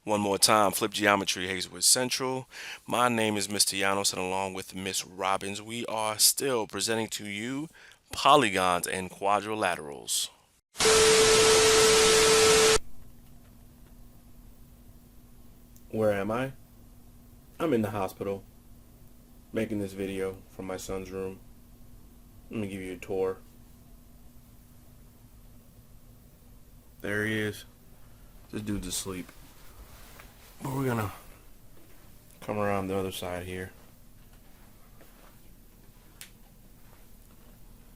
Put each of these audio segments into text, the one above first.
One more time, Flip Geometry, Hazelwood Central. My name is Mr. Llanos, and along with Miss Robbins, we are still presenting to you polygons and quadrilaterals. Where am I? I'm in the hospital making this video from my son's room. Let me give you a tour. There he is. This dude's asleep. But we're gonna come around the other side here.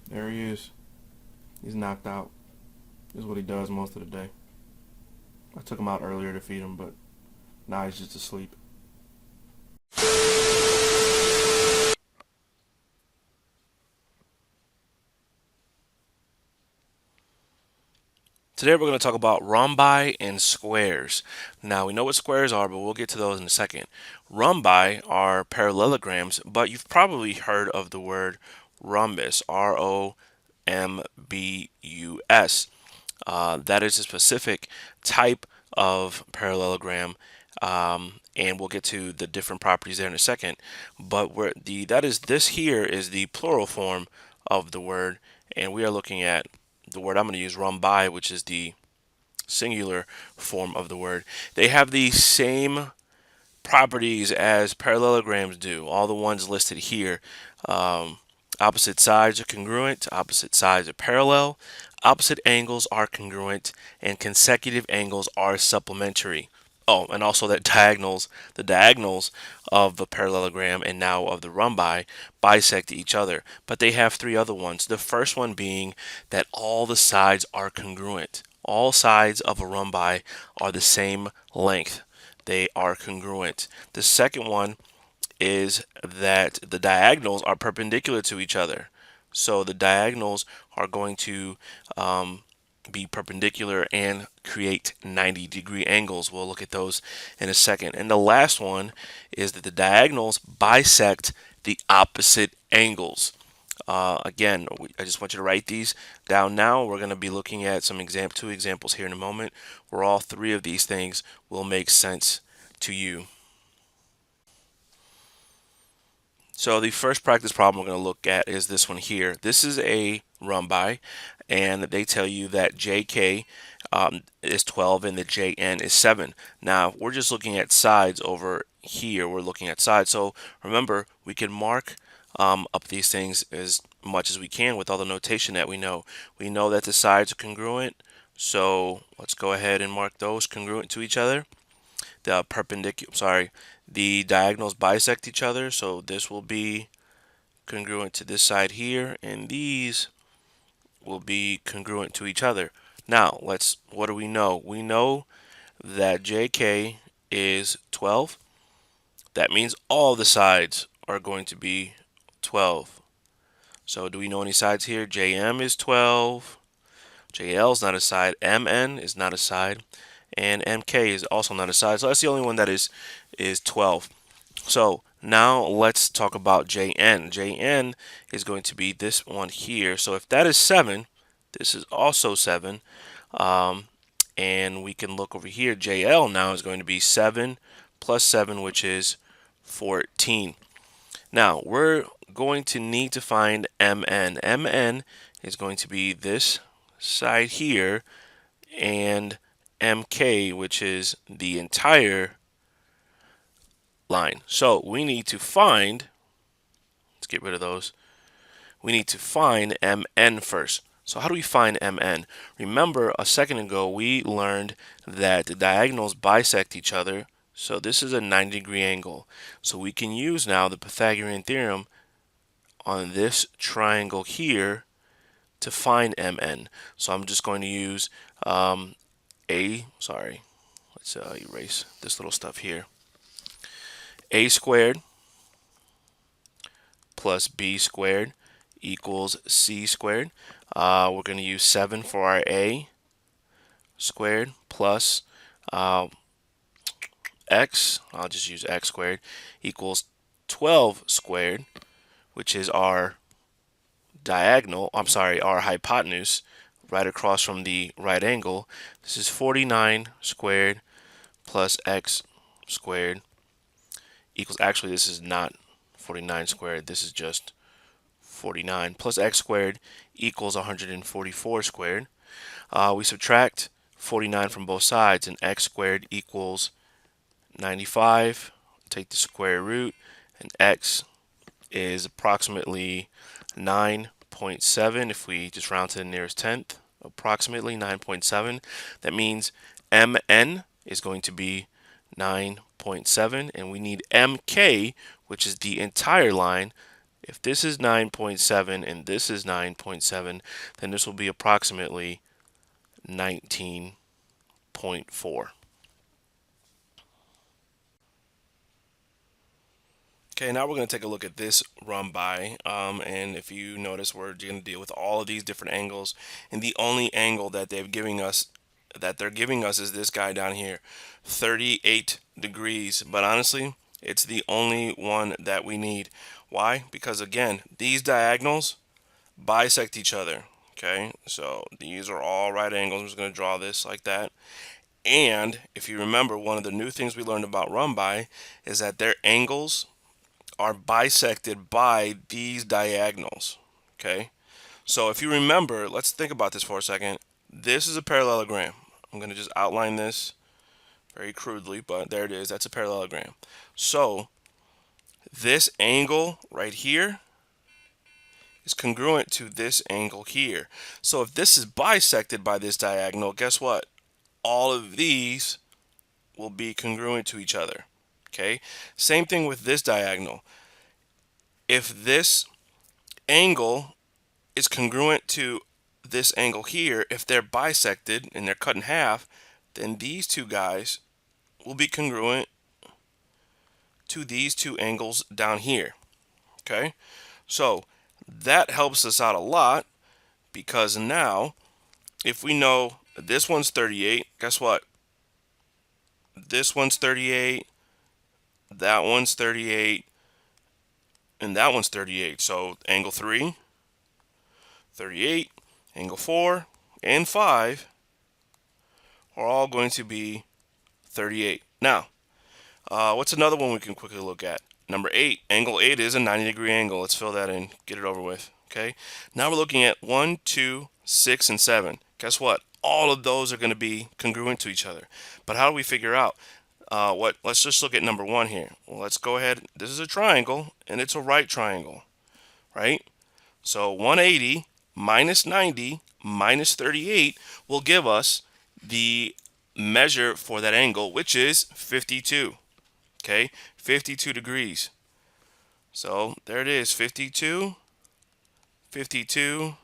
There he is. He's knocked out. This is what he does most of the day. I took him out earlier to feed him, but now he's just asleep. Today we're going to talk about rhombi and squares. Now we know what squares are, but we'll get to those in a second. Rhombi are parallelograms, but you've probably heard of the word rhombus, R-O-M-B-U-S. That is a specific type of parallelogram, and we'll get to the different properties there in a second. But this here is the plural form of the word, and we are looking at the word I'm going to use, rhombi, which is the singular form of the word. They have the same properties as parallelograms do, all the ones listed here. Opposite sides are congruent, opposite sides are parallel, opposite angles are congruent, and consecutive angles are supplementary. Oh, and also that the diagonals of the parallelogram and now of the rhombi bisect each other. But they have three other ones. The first one being that all the sides are congruent. All sides of a rhombi are the same length. They are congruent. The second one is that the diagonals are perpendicular to each other. So the diagonals are going to be perpendicular and create 90-degree angles. We'll look at those in a second. And the last one is that the diagonals bisect the opposite angles. Again, I just want you to write these down now. We're going to be looking at two examples here in a moment where all three of these things will make sense to you. So the first practice problem we're going to look at is this one here. This is a rhombi, and they tell you that JK is 12 and the JN is 7. Now, we're just looking at sides over here. We're looking at sides. So remember, we can mark up these things as much as we can with all the notation that we know. We know that the sides are congruent, so let's go ahead and mark those congruent to each other. The diagonals bisect each other, so this will be congruent to this side here, and these will be congruent to each other. Now, what do we know? We know that JK is 12. That means all the sides are going to be 12. So do we know any sides here? JM is 12. JL is not a side. MN is not a side. And MK is also not a side. So that's the only one that is 12. So now let's talk about JN. JN is going to be this one here. So if that is 7, this is also 7. And we can look over here. JL now is going to be 7 plus 7, which is 14. Now we're going to need to find MN. MN is going to be this side here, and MK, which is the entire line. So we need to find, let's get rid of those. We need to find MN first. So how do we find MN? Remember, a second ago we learned that the diagonals bisect each other. So this is a 90-degree angle. So we can use now the Pythagorean theorem on this triangle here to find MN. So I'm just going to use let's erase this little stuff here. A squared plus B squared equals C squared. We're going to use 7 for our A squared plus X, I'll just use X squared, equals 12 squared, which is our our hypotenuse right across from the right angle. This is 49 squared plus x squared equals, actually this is not 49 squared, this is just 49, plus x squared equals 144 squared. We subtract 49 from both sides, and x squared equals 95. Take the square root, and x is approximately 9.7 if we just round to the nearest tenth, approximately 9.7. That means mn is going to be 9.7, and we need mk, which is the entire line. If this is 9.7 and this is 9.7, then this will be approximately 19.4. Okay, now we're going to take a look at this rhombi, and if you notice, we're going to deal with all of these different angles, and the only angle that they're giving us is this guy down here, 38 degrees. But honestly, it's the only one that we need. Why? Because again, these diagonals bisect each other. Okay, so these are all right angles. I'm just going to draw this like that. And if you remember, one of the new things we learned about rhombi is that their angles are bisected by these diagonals. Okay, so if you remember, let's think about this for a second. This is a parallelogram. I'm going to just outline this very crudely, but there it is. That's a parallelogram. So this angle right here is congruent to this angle here. So if this is bisected by this diagonal, guess what? All of these will be congruent to each other. Okay, same thing with this diagonal. If this angle is congruent to this angle here, if they're bisected and they're cut in half, then these two guys will be congruent to these two angles down here. Okay, so that helps us out a lot, because now if we know this one's 38, guess what? This one's 38, that one's 38, and that one's 38. So angle 3, 38, angle 4, and 5 are all going to be 38. Now, what's another one we can quickly look at? Number 8. Angle 8 is a 90-degree angle. Let's fill that in. Get it over with. Okay. Now we're looking at 1, 2, 6, and 7. Guess what? All of those are going to be congruent to each other. But how do we figure out what? Let's just look at number 1 here. Well, let's go ahead. This is a triangle, and it's a right triangle, right? So 180 minus 90 minus 38 will give us the measure for that angle, which is 52. Okay, 52 degrees. So there it is, 52, 52,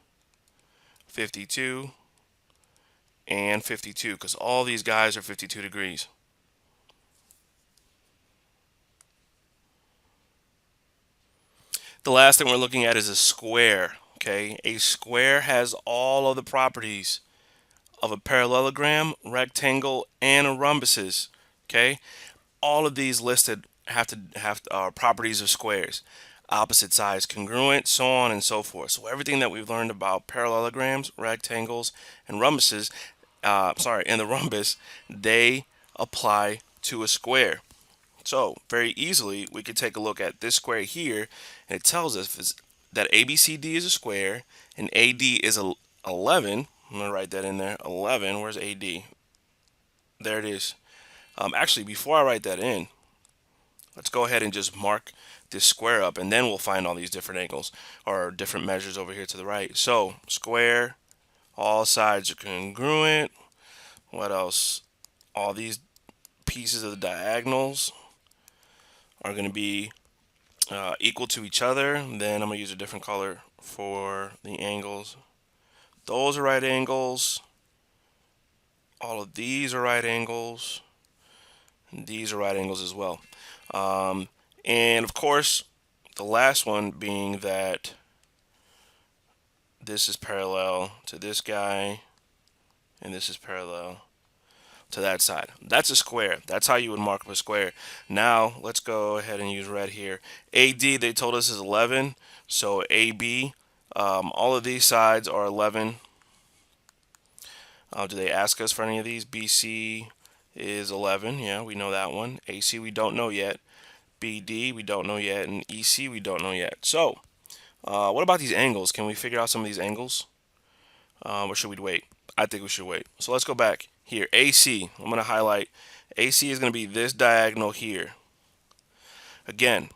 52, and 52, because all these guys are 52 degrees. The last thing we're looking at is a square. Okay, a square has all of the properties of a parallelogram, rectangle, and a rhombuses. Okay, all of these listed have to have properties of squares: opposite sides congruent, so on and so forth. So everything that we've learned about parallelograms, rectangles, and rhombuses, and the rhombus, they apply to a square. So very easily we could take a look at this square here, and it tells us that ABCD is a square and AD is 11. I'm gonna write that in there. 11. Where's AD? There it is. Actually, before I write that in, let's go ahead and just mark this square up, and then we'll find all these different angles or different measures over here to the right. So square, all sides are congruent. What else? All these pieces of the diagonals are going to be equal to each other. Then I'm going to use a different color for the angles. Those are right angles. All of these are right angles. And these are right angles as well. And of course, the last one being that this is parallel to this guy, and this is parallel to that side. That's a square. That's how you would mark up a square. Now let's go ahead and use red here. AD, they told us, is 11. So AB, all of these sides are 11. Do they ask us for any of these? BC is 11. Yeah, we know that one. AC we don't know yet. BD we don't know yet. And EC we don't know yet. So, what about these angles? Can we figure out some of these angles? Or should we wait? I think we should wait. So let's go back. Here, AC. I'm going to highlight. AC is going to be this diagonal here. Again,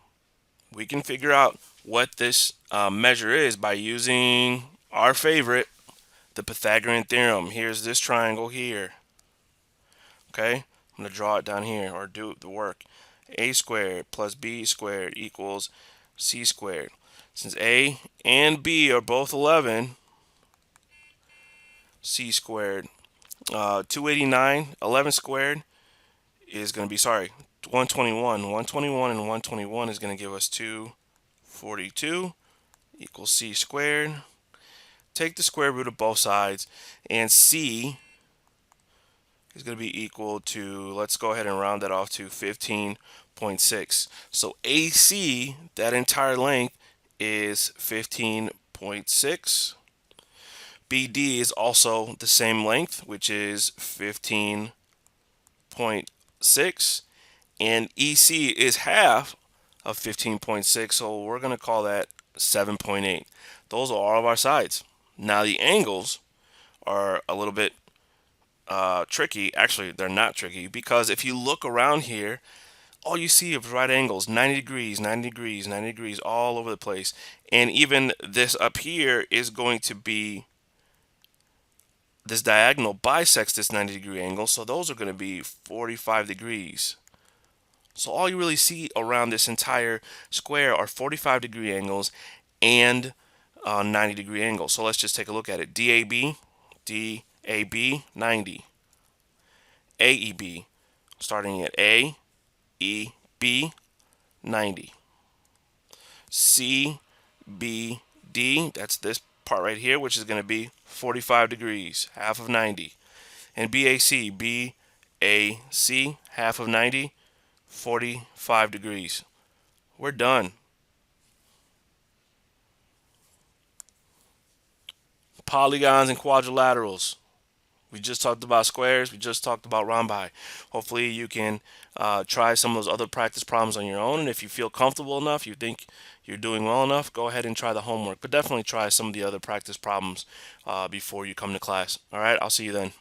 we can figure out what this measure is by using our favorite, the Pythagorean theorem. Here's this triangle here. Okay, I'm going to draw it down here or do the work. A squared plus B squared equals C squared. Since A and B are both 11, C squared, 289, 11 squared is going to be, sorry, 121. 121 and 121 is going to give us 242 equals C squared. Take the square root of both sides, and C is going to be equal to, let's go ahead and round that off to 15.6. So AC, that entire length, is 15.6. BD is also the same length, which is 15.6. And EC is half of 15.6, so we're going to call that 7.8. Those are all of our sides. Now the angles are a little bit tricky. Actually, they're not tricky because if you look around here, all you see is right angles, 90 degrees, 90 degrees, 90 degrees, all over the place. And even this up here is going to be, this diagonal bisects this 90-degree angle, so those are going to be 45 degrees. So all you really see around this entire square are 45-degree angles and 90-degree angles. So let's just take a look at it. DAB, 90. AEB, starting at A, E, B, 90. C, B, D, that's this part right here, which is going to be 45 degrees, half of 90. And BAC, BAC, half of 90, 45 degrees. We're done. Polygons and quadrilaterals. We just talked about squares. We just talked about rhombi. Hopefully you can try some of those other practice problems on your own. And if you feel comfortable enough, you think you're doing well enough, go ahead and try the homework. But definitely try some of the other practice problems before you come to class. All right, I'll see you then.